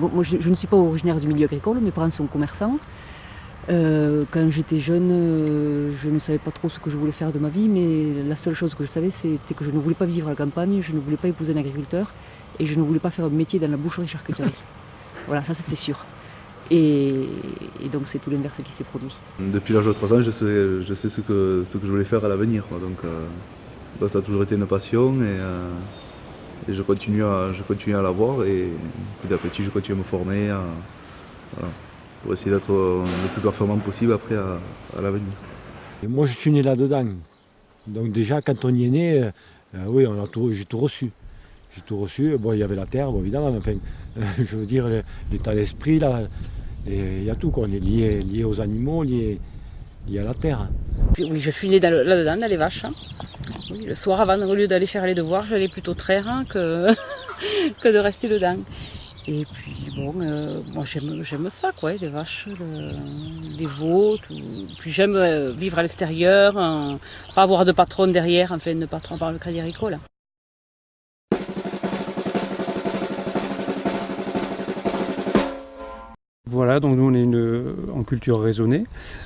bon, moi je ne suis pas originaire du milieu agricole, mes parents sont commerçants. Quand j'étais jeune, je ne savais pas trop ce que je voulais faire de ma vie, mais la seule chose que je savais, c'était que je ne voulais pas vivre à la campagne, je ne voulais pas épouser un agriculteur et je ne voulais pas faire un métier dans la boucherie-charcuterie. Voilà, ça c'était sûr. Et donc c'est tout l'inverse qui s'est produit. Depuis l'âge de 3 ans, je sais ce que je voulais faire à l'avenir. Donc ça a toujours été une passion et je continue à l'avoir et petit à petit je continue à me former voilà, pour essayer d'être le plus performant possible après à l'avenir. Moi je suis né là-dedans. Donc déjà quand on y est né, oui, j'ai tout reçu. J'ai tout reçu. Bon, il y avait la terre, bon, évidemment, mais enfin, je veux dire, l'état d'esprit, là, il y a tout, quoi. On est lié aux animaux, lié à la terre. Puis, oui, je suis née là-dedans, dans les vaches. Hein. Oui, le soir, avant, au lieu d'aller faire les devoirs, j'allais plutôt traire hein, que de rester dedans. Et puis, bon, moi j'aime ça, quoi, les vaches, les veaux, tout. Puis j'aime vivre à l'extérieur, pas avoir de patron derrière, enfin, de patron par le Crédit Agricole. Voilà, donc nous on est en culture raisonnée,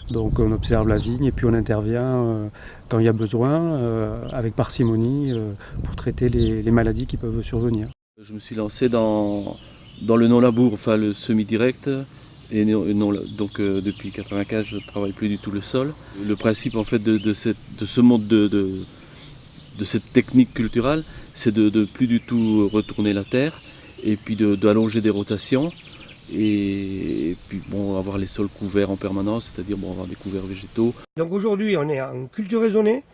donc on observe la vigne et puis on intervient quand il y a besoin, avec parcimonie, pour traiter les maladies qui peuvent survenir. Je me suis lancé dans le non-labour, enfin le semi-direct, et donc depuis 1995 je ne travaille plus du tout le sol. Le principe en fait de ce monde de cette technique culturale, c'est de plus du tout retourner la terre et puis d'allonger des rotations. Et puis bon, avoir les sols couverts en permanence, c'est-à-dire bon, avoir des couverts végétaux. Donc aujourd'hui on est en culture raisonnée,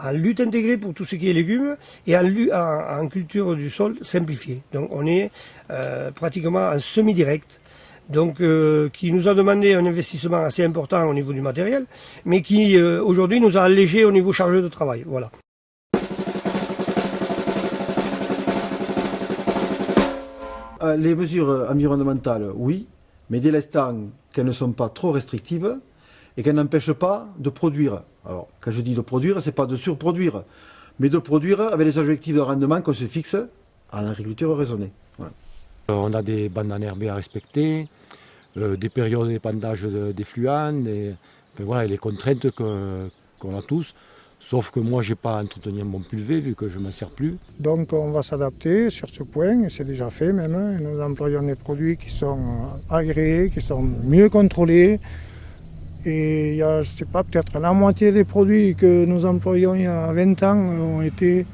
en lutte intégrée pour tout ce qui est légumes et en culture du sol simplifiée. Donc on est pratiquement en semi-direct, donc qui nous a demandé un investissement assez important au niveau du matériel, mais qui aujourd'hui nous a allégé au niveau charge de travail. Voilà. Les mesures environnementales, oui, mais dès l'instant qu'elles ne sont pas trop restrictives et qu'elles n'empêchent pas de produire. Alors, quand je dis de produire, ce n'est pas de surproduire, mais de produire avec les objectifs de rendement qu'on se fixe en agriculture raisonnée. Voilà. On a des bandes enherbées à respecter, des périodes d'épandage des fluents, voilà, les contraintes qu'on a tous. Sauf que moi, je n'ai pas à entretenir mon pulvé vu que je ne m'en sers plus. Donc on va s'adapter sur ce point, c'est déjà fait même. Hein. Nous employons des produits qui sont agréés, qui sont mieux contrôlés. Et il y a, je ne sais pas, peut-être la moitié des produits que nous employions il y a 20 ans ont été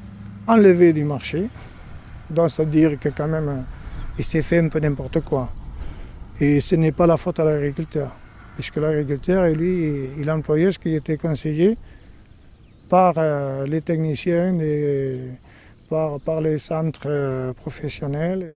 enlevés du marché. Donc c'est-à-dire que quand même, il s'est fait un peu n'importe quoi. Et ce n'est pas la faute à l'agriculteur, puisque l'agriculteur, lui, il employait ce qui était conseillé par les techniciens, par les centres professionnels.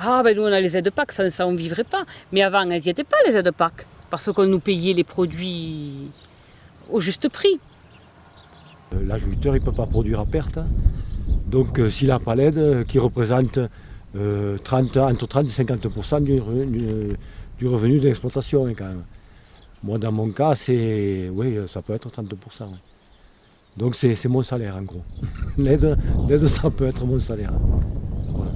Ah ben nous on a les aides PAC, ça on ne vivrait pas. Mais avant elles n'y étaient pas les aides PAC, parce qu'on nous payait les produits au juste prix. L'agriculteur ne peut pas produire à perte. Hein. Donc s'il n'a pas l'aide, qui représente entre 30 et 50% du revenu de l'exploitation quand même. Moi dans mon cas, oui, ça peut être 30%. Ouais. Donc c'est mon salaire en gros. L'aide ça peut être mon salaire. Voilà.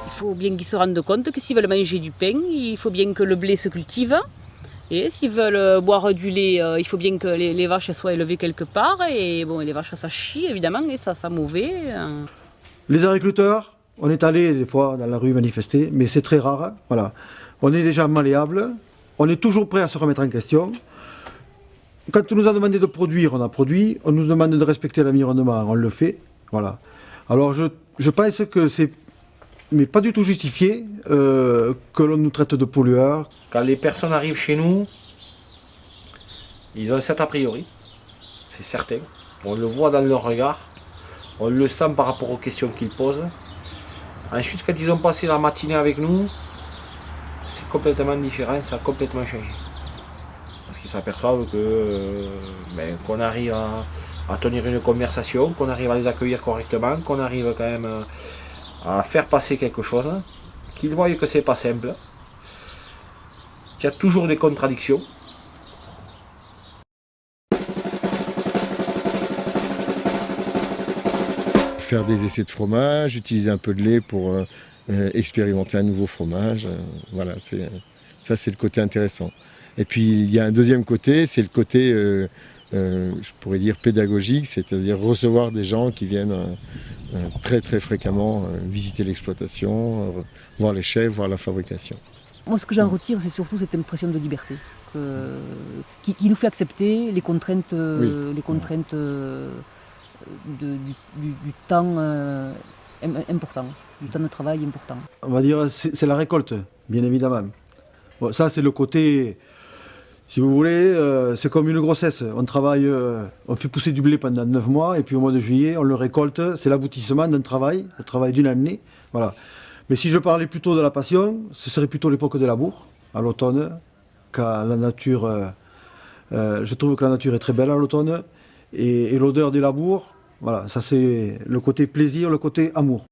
Il faut bien qu'ils se rendent compte que s'ils veulent manger du pain, il faut bien que le blé se cultive. Et s'ils veulent boire du lait, il faut bien que les vaches soient élevées quelque part. Et bon, les vaches ça chie évidemment et ça mauvais. Les agriculteurs, on est allé des fois dans la rue manifester, mais c'est très rare. Voilà. On est déjà malléable, on est toujours prêt à se remettre en question. Quand on nous a demandé de produire, on a produit. On nous demande de respecter l'environnement, on le fait. Voilà. Alors je pense que c'est mais pas du tout justifié que l'on nous traite de pollueurs. Quand les personnes arrivent chez nous, ils ont cet a priori, c'est certain. On le voit dans leur regard, on le sent par rapport aux questions qu'ils posent. Ensuite, quand ils ont passé la matinée avec nous, c'est complètement différent, ça a complètement changé. Parce qu'ils s'aperçoivent que qu'on arrive à tenir une conversation, qu'on arrive à les accueillir correctement, qu'on arrive quand même à faire passer quelque chose, qu'ils voient que c'est pas simple, qu'il y a toujours des contradictions, faire des essais de fromage, utiliser un peu de lait pour expérimenter un nouveau fromage. Voilà, ça c'est le côté intéressant. Et puis il y a un deuxième côté, c'est le côté, je pourrais dire pédagogique, c'est-à-dire recevoir des gens qui viennent très très fréquemment visiter l'exploitation, voir les chefs, voir la fabrication. Moi, ce que j'en retire, c'est surtout cette impression de liberté qui nous fait accepter les contraintes, du temps important, du temps de travail important. On va dire c'est la récolte, bien évidemment. Bon, ça, c'est le côté, si vous voulez, c'est comme une grossesse. On travaille, on fait pousser du blé pendant 9 mois et puis au mois de juillet, on le récolte. C'est l'aboutissement d'un travail, le travail d'une année. Voilà. Mais si je parlais plutôt de la passion, ce serait plutôt l'époque de labour, à l'automne, quand la nature, je trouve que la nature est très belle à l'automne, et l'odeur des labours, voilà, ça c'est le côté plaisir, le côté amour.